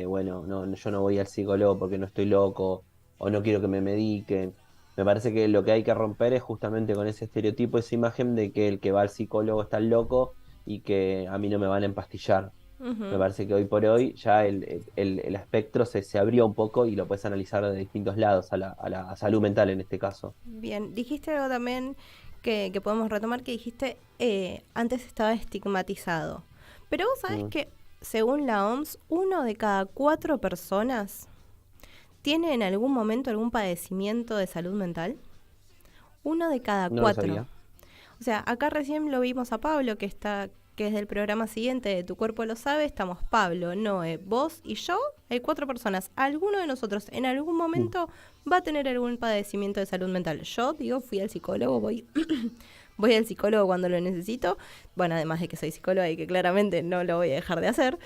Bueno, no, yo no voy al psicólogo porque no estoy loco o no quiero que me mediquen. Me parece que lo que hay que romper es justamente con ese estereotipo, esa imagen de que el que va al psicólogo está loco y que a mí no me van a empastillar. Me parece que hoy por hoy ya el espectro se abrió un poco y lo puedes analizar de distintos lados, a la salud mental en este caso. Bien, dijiste algo también que podemos retomar, que dijiste antes estaba estigmatizado. Pero vos sabés que, según la OMS, 1 de cada 4 personas tiene en algún momento algún padecimiento de salud mental. 1 de cada 4. O sea, acá recién lo vimos a Pablo, que es del programa siguiente de Tu Cuerpo Lo Sabe. Estamos Pablo, Noé, vos y yo. Hay 4 personas. Alguno de nosotros en algún momento va a tener algún padecimiento de salud mental. Yo, fui al psicólogo, voy al psicólogo cuando lo necesito. Bueno, además de que soy psicóloga y que claramente no lo voy a dejar de hacer.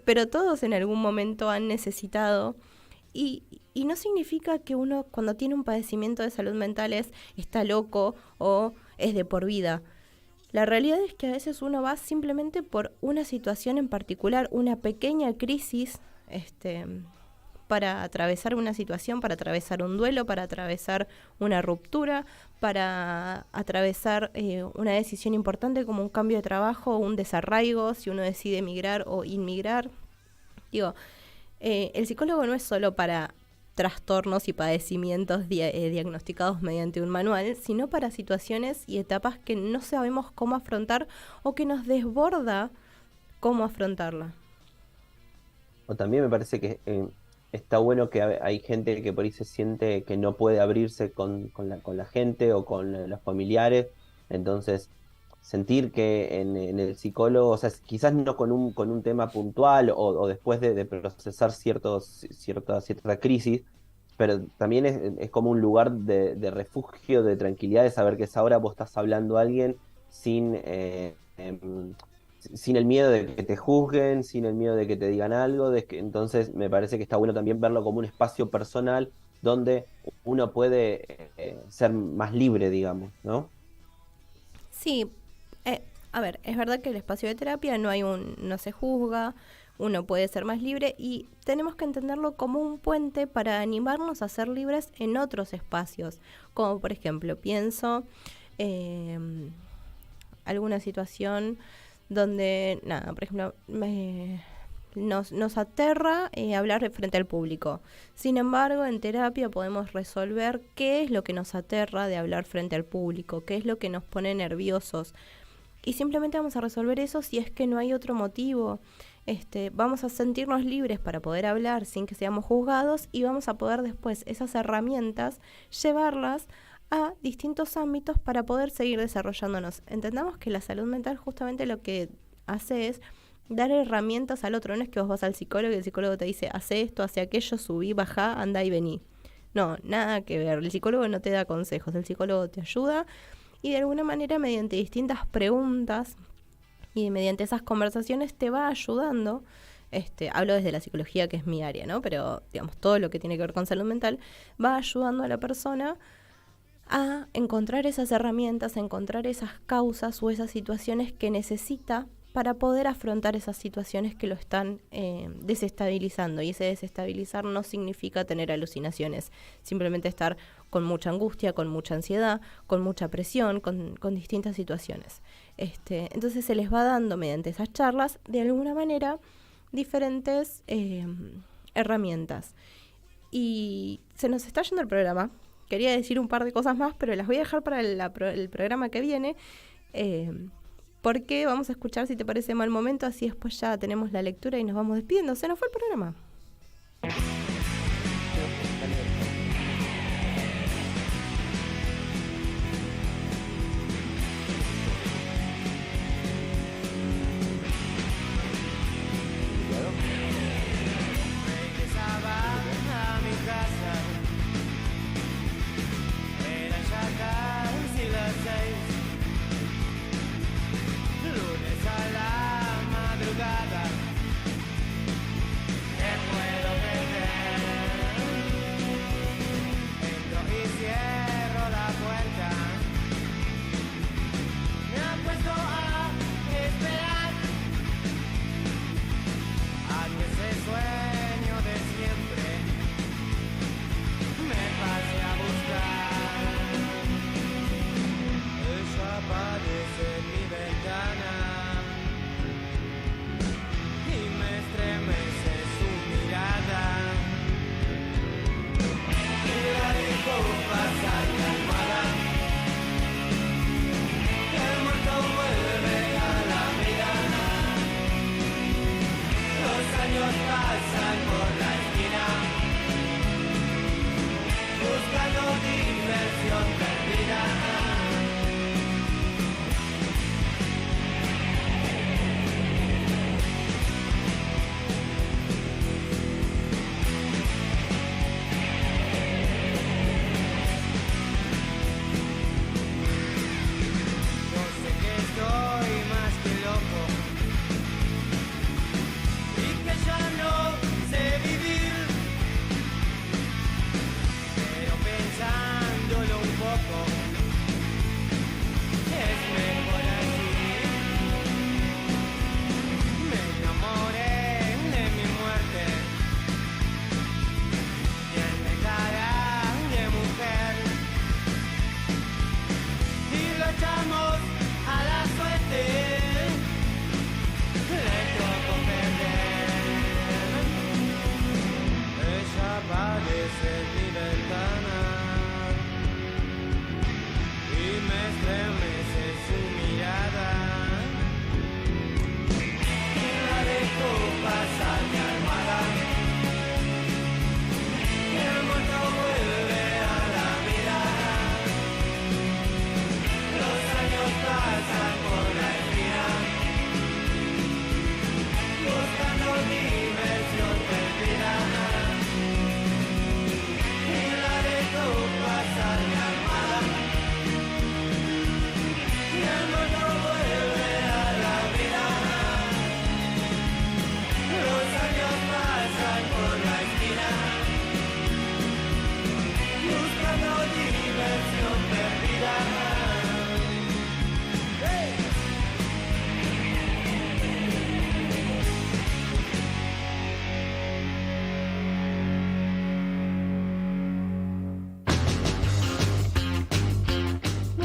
Pero todos en algún momento han necesitado. Y no significa que uno, cuando tiene un padecimiento de salud mental, está loco o es de por vida. La realidad es que a veces uno va simplemente por una situación en particular, una pequeña crisis, para atravesar una situación, para atravesar un duelo, para atravesar una ruptura, para atravesar una decisión importante como un cambio de trabajo o un desarraigo, si uno decide emigrar o inmigrar. El psicólogo no es solo para trastornos y padecimientos diagnosticados mediante un manual, sino para situaciones y etapas que no sabemos cómo afrontar o que nos desborda cómo afrontarla. O también me parece que está bueno que hay gente que por ahí se siente que no puede abrirse con la gente o con los familiares, entonces sentir que en el psicólogo, o sea, quizás no con un tema puntual o después de procesar cierta crisis, pero también es como un lugar de refugio, de tranquilidad, de saber que ahora vos estás hablando a alguien sin el miedo de que te juzguen, sin el miedo de que te digan algo, entonces me parece que está bueno también verlo como un espacio personal donde uno puede ser más libre, digamos, ¿no? Sí. A ver, es verdad que el espacio de terapia no se juzga, uno puede ser más libre y tenemos que entenderlo como un puente para animarnos a ser libres en otros espacios, como por ejemplo, pienso alguna situación donde, por ejemplo, nos aterra hablar frente al público. Sin embargo, en terapia podemos resolver qué es lo que nos aterra de hablar frente al público, qué es lo que nos pone nerviosos. Y simplemente vamos a resolver eso si es que no hay otro motivo. Vamos a sentirnos libres para poder hablar sin que seamos juzgados y vamos a poder después esas herramientas llevarlas a distintos ámbitos para poder seguir desarrollándonos. Entendamos que la salud mental justamente lo que hace es dar herramientas al otro. No es que vos vas al psicólogo y el psicólogo te dice, hace esto, hace aquello, subí, bajá, andá y vení. No, nada que ver. El psicólogo no te da consejos, el psicólogo te ayuda y de alguna manera mediante distintas preguntas y mediante esas conversaciones te va ayudando. Hablo desde la psicología, que es mi área, ¿no? Pero, digamos, todo lo que tiene que ver con salud mental va ayudando a la persona a encontrar esas herramientas, a encontrar esas causas o esas situaciones que necesita para poder afrontar esas situaciones que lo están desestabilizando. Y ese desestabilizar no significa tener alucinaciones, simplemente estar con mucha angustia, con mucha ansiedad, con mucha presión, con distintas situaciones. Entonces se les va dando mediante esas charlas, de alguna manera, diferentes herramientas. Y se nos está yendo el programa. Quería decir un par de cosas más, pero las voy a dejar para el programa que viene. Porque vamos a escuchar, si te parece mal momento, así después ya tenemos la lectura y nos vamos despidiendo. Se nos fue el programa.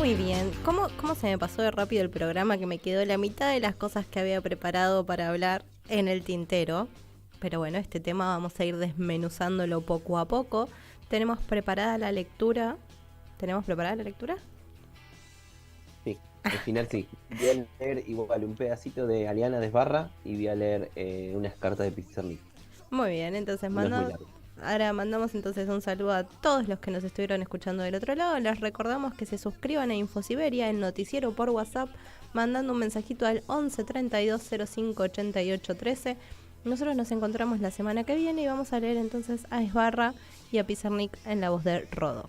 Muy bien. ¿Cómo se me pasó de rápido el programa que me quedó la mitad de las cosas que había preparado para hablar en el tintero? Pero bueno, este tema vamos a ir desmenuzándolo poco a poco. ¿Tenemos preparada la lectura? Sí, al final sí. Voy a leer igual un pedacito de Aliana Desbarra y voy a leer unas cartas de Pizarnik. Muy bien, entonces No es muy largo. ahora mandamos entonces un saludo a todos los que nos estuvieron escuchando del otro lado. Les recordamos que se suscriban a Infosiberia, el noticiero por WhatsApp, mandando un mensajito al 11 32 05 88 13. Nosotros nos encontramos la semana que viene y vamos a leer entonces a Esbarra y a Pizarnik en la voz de Rodo.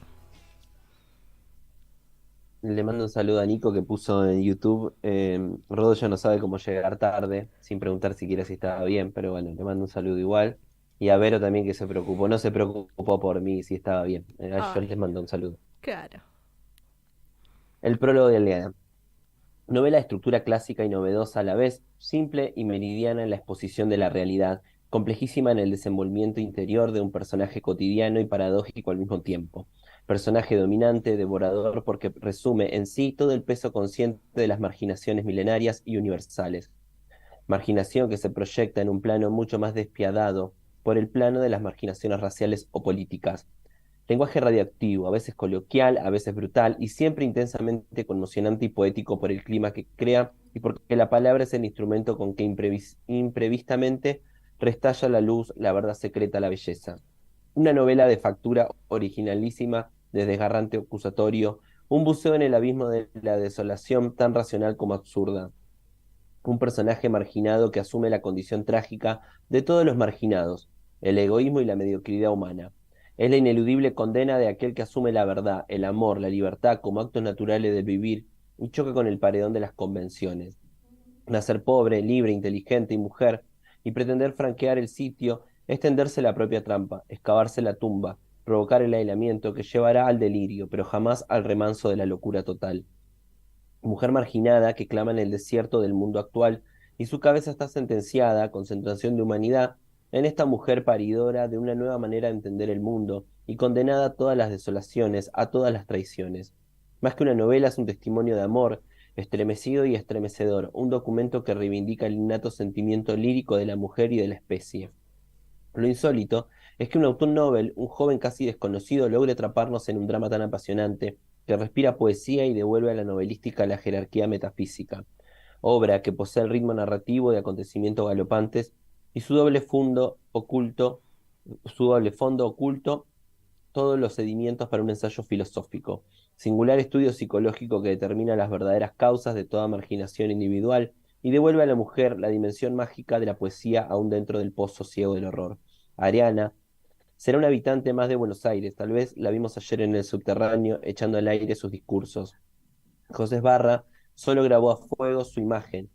Le mando un saludo a Nico que puso en YouTube. Rodo ya no sabe cómo llegar tarde, sin preguntar siquiera si estaba bien, pero bueno, le mando un saludo igual. Y a Vero también que se preocupó, no se preocupó por mí si estaba bien. Yo les mando un saludo. Claro. El prólogo de Aliana. Novela de estructura clásica y novedosa a la vez, simple y meridiana en la exposición de la realidad, complejísima en el desenvolvimiento interior de un personaje cotidiano y paradójico al mismo tiempo. Personaje dominante, devorador, porque resume en sí todo el peso consciente de las marginaciones milenarias y universales. Marginación que se proyecta en un plano mucho más despiadado por el plano de las marginaciones raciales o políticas. Lenguaje radioactivo, a veces coloquial, a veces brutal, y siempre intensamente conmocionante y poético por el clima que crea y porque la palabra es el instrumento con que imprevistamente restalla la luz, la verdad secreta, la belleza. Una novela de factura originalísima, de desgarrante acusatorio, un buceo en el abismo de la desolación tan racional como absurda. Un personaje marginado que asume la condición trágica de todos los marginados, el egoísmo y la mediocridad humana. Es la ineludible condena de aquel que asume la verdad, el amor, la libertad como actos naturales del vivir y choca con el paredón de las convenciones. Nacer pobre, libre, inteligente y mujer, y pretender franquear el sitio es tenderse la propia trampa, excavarse la tumba, provocar el aislamiento que llevará al delirio, pero jamás al remanso de la locura total. Mujer marginada que clama en el desierto del mundo actual y su cabeza está sentenciada a concentración de humanidad en esta mujer paridora de una nueva manera de entender el mundo y condenada a todas las desolaciones, a todas las traiciones. Más que una novela es un testimonio de amor, estremecido y estremecedor, un documento que reivindica el innato sentimiento lírico de la mujer y de la especie. Lo insólito es que un autor Nobel, un joven casi desconocido, logre atraparnos en un drama tan apasionante que respira poesía y devuelve a la novelística la jerarquía metafísica. Obra que posee el ritmo narrativo de acontecimientos galopantes y su doble fondo oculto todos los sedimentos para un ensayo filosófico, singular estudio psicológico que determina las verdaderas causas de toda marginación individual y devuelve a la mujer la dimensión mágica de la poesía aún dentro del pozo ciego del horror. Ariana será un habitante más de Buenos Aires, tal vez la vimos ayer en el subterráneo echando al aire sus discursos. José Esbarra solo grabó a fuego su imagen,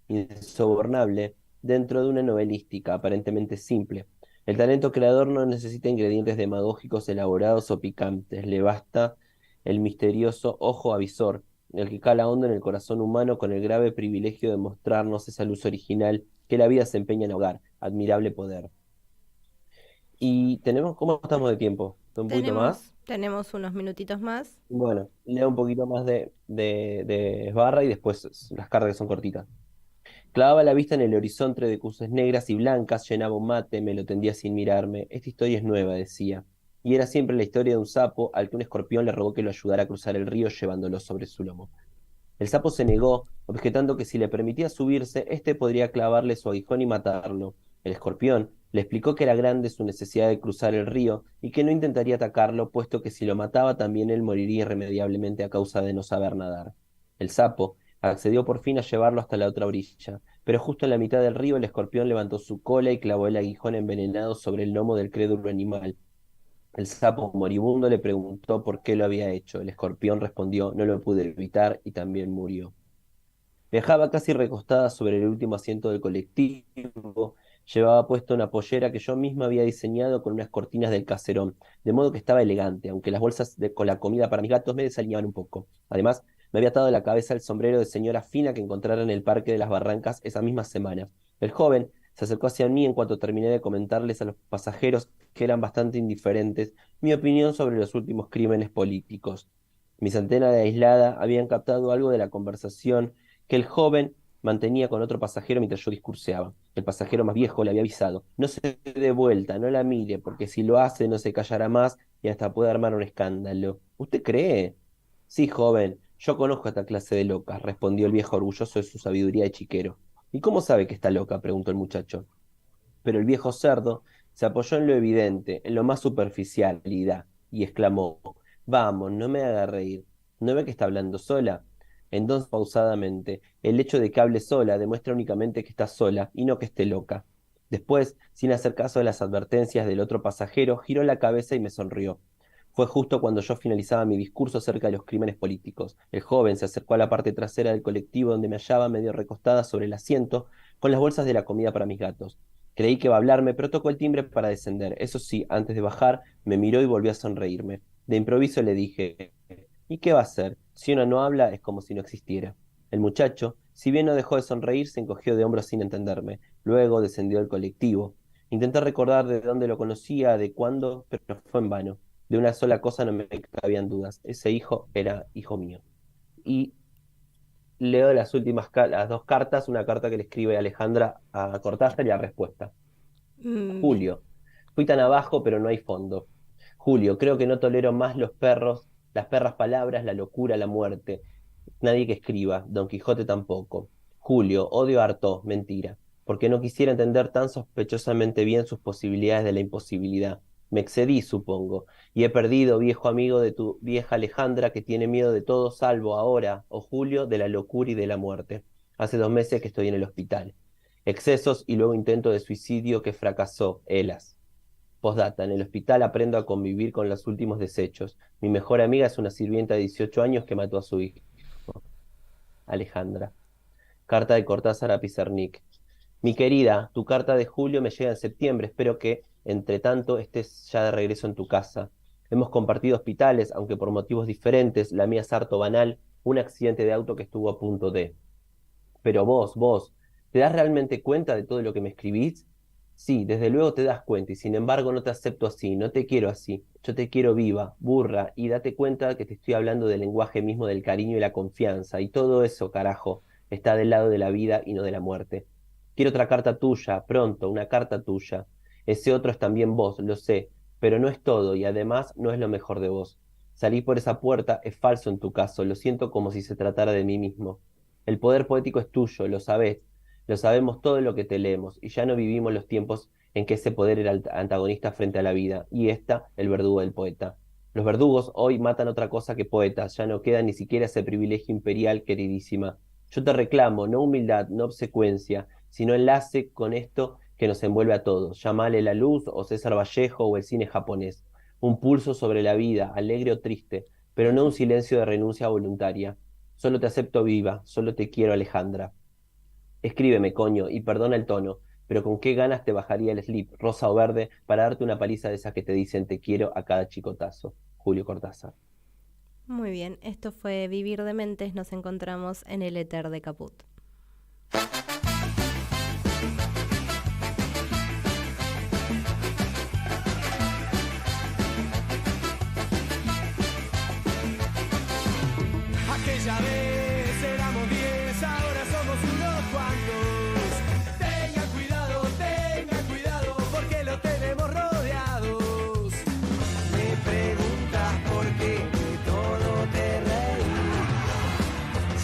insobornable, dentro de una novelística aparentemente simple. El talento creador no necesita ingredientes demagógicos elaborados o picantes, le basta el misterioso ojo avisor, el que cala hondo en el corazón humano con el grave privilegio de mostrarnos esa luz original que la vida se empeña en ahogar, admirable poder. Y ¿cómo estamos de tiempo? ¿Un poquito más? Tenemos unos minutitos más. Bueno, leo un poquito más de Esbarra y después las cartas que son cortitas. Clavaba la vista en el horizonte de cruces negras y blancas, llenaba un mate, me lo tendía sin mirarme. Esta historia es nueva, decía. Y era siempre la historia de un sapo al que un escorpión le rogó que lo ayudara a cruzar el río llevándolo sobre su lomo. El sapo se negó, objetando que si le permitía subirse, éste podría clavarle su aguijón y matarlo. El escorpión le explicó que era grande su necesidad de cruzar el río y que no intentaría atacarlo, puesto que si lo mataba también él moriría irremediablemente a causa de no saber nadar. El sapo accedió por fin a llevarlo hasta la otra orilla, pero justo en la mitad del río el escorpión levantó su cola y clavó el aguijón envenenado sobre el lomo del crédulo animal. El sapo moribundo le preguntó por qué lo había hecho. El escorpión respondió: no lo pude evitar, y también murió. Viajaba casi recostada sobre el último asiento del colectivo. Llevaba puesta una pollera que yo misma había diseñado con unas cortinas del caserón, de modo que estaba elegante, aunque las bolsas con la comida para mis gatos me desaliñaban un poco. Además, me había atado a la cabeza el sombrero de señora fina que encontrara en el Parque de las Barrancas esa misma semana. El joven se acercó hacia mí en cuanto terminé de comentarles a los pasajeros, que eran bastante indiferentes, mi opinión sobre los últimos crímenes políticos. Mis antenas de aislada habían captado algo de la conversación que el joven mantenía con otro pasajero mientras yo discurseaba. El pasajero más viejo le había avisado: no se dé vuelta, no la mire, porque si lo hace no se callará más y hasta puede armar un escándalo. ¿Usted cree? Sí, joven, yo conozco a esta clase de locas, respondió el viejo orgulloso de su sabiduría de chiquero. ¿Y cómo sabe que está loca?, preguntó el muchacho. Pero el viejo cerdo se apoyó en lo evidente, en lo más superficialidad, y exclamó: vamos, no me haga reír. ¿No ve que está hablando sola? Entonces, pausadamente, el hecho de que hable sola demuestra únicamente que está sola y no que esté loca. Después, sin hacer caso de las advertencias del otro pasajero, giró la cabeza y me sonrió. Fue justo cuando yo finalizaba mi discurso acerca de los crímenes políticos. El joven se acercó a la parte trasera del colectivo donde me hallaba medio recostada sobre el asiento con las bolsas de la comida para mis gatos. Creí que iba a hablarme, pero tocó el timbre para descender. Eso sí, antes de bajar, me miró y volvió a sonreírme. De improviso le dije: ¿y qué va a hacer? Si uno no habla, es como si no existiera. El muchacho, si bien no dejó de sonreír, se encogió de hombros sin entenderme. Luego descendió del colectivo. Intenté recordar de dónde lo conocía, de cuándo, pero fue en vano. De una sola cosa no me cabían dudas: ese hijo era hijo mío. Y leo las dos cartas, una carta que le escribe Alejandra a Cortázar y la respuesta. Julio, fui tan abajo, pero no hay fondo. Julio, creo que no tolero más los perros, las perras palabras, la locura, la muerte. Nadie que escriba, Don Quijote tampoco. Julio, odio a Artaud, mentira, porque no quisiera entender tan sospechosamente bien sus posibilidades de la imposibilidad. Me excedí, supongo, y he perdido, viejo amigo de tu vieja Alejandra, que tiene miedo de todo salvo ahora, oh Julio, de la locura y de la muerte. Hace 2 meses que estoy en el hospital. Excesos y luego intento de suicidio que fracasó, helas. Postdata, en el hospital aprendo a convivir con los últimos desechos. Mi mejor amiga es una sirvienta de 18 años que mató a su hijo. Alejandra. Carta de Cortázar a Pizarnik. Mi querida, tu carta de julio me llega en septiembre. Espero que, entre tanto, estés ya de regreso en tu casa. Hemos compartido hospitales, aunque por motivos diferentes. La mía es harto banal, un accidente de auto que estuvo a punto de... Pero vos, ¿te das realmente cuenta de todo lo que me escribís? Sí, desde luego te das cuenta, y sin embargo no te acepto así, no te quiero así. Yo te quiero viva, burra, y date cuenta que te estoy hablando del lenguaje mismo del cariño y la confianza, y todo eso, carajo, está del lado de la vida y no de la muerte. Quiero otra carta tuya, pronto, una carta tuya. Ese otro es también vos, lo sé, pero no es todo, y además no es lo mejor de vos. Salir por esa puerta es falso en tu caso, lo siento como si se tratara de mí mismo. El poder poético es tuyo, lo sabés. Lo sabemos todo lo que te leemos, y ya no vivimos los tiempos en que ese poder era el antagonista frente a la vida, y esta, el verdugo del poeta. Los verdugos hoy matan otra cosa que poetas, ya no queda ni siquiera ese privilegio imperial, queridísima. Yo te reclamo, no humildad, no obsecuencia, sino enlace con esto que nos envuelve a todos. Llámale la luz, o César Vallejo, o el cine japonés. Un pulso sobre la vida, alegre o triste, pero no un silencio de renuncia voluntaria. Solo te acepto viva, solo te quiero, Alejandra. Escríbeme, coño, y perdona el tono, pero con qué ganas te bajaría el slip, rosa o verde, para darte una paliza de esas que te dicen te quiero a cada chicotazo. Julio Cortázar. Muy bien, esto fue Vivir de Mentes, nos encontramos en el éter de Caput. Aquella vez éramos 10, ahora somos unos cuantos. Tengan cuidado, porque lo tenemos rodeados. Me preguntas por qué de todo te reís.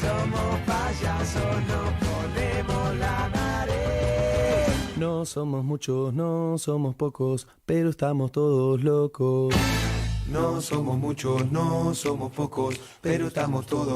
Somos payasos, nos ponemos la nariz. No somos muchos, no somos pocos, pero estamos todos locos. No somos muchos, no somos pocos, pero estamos todos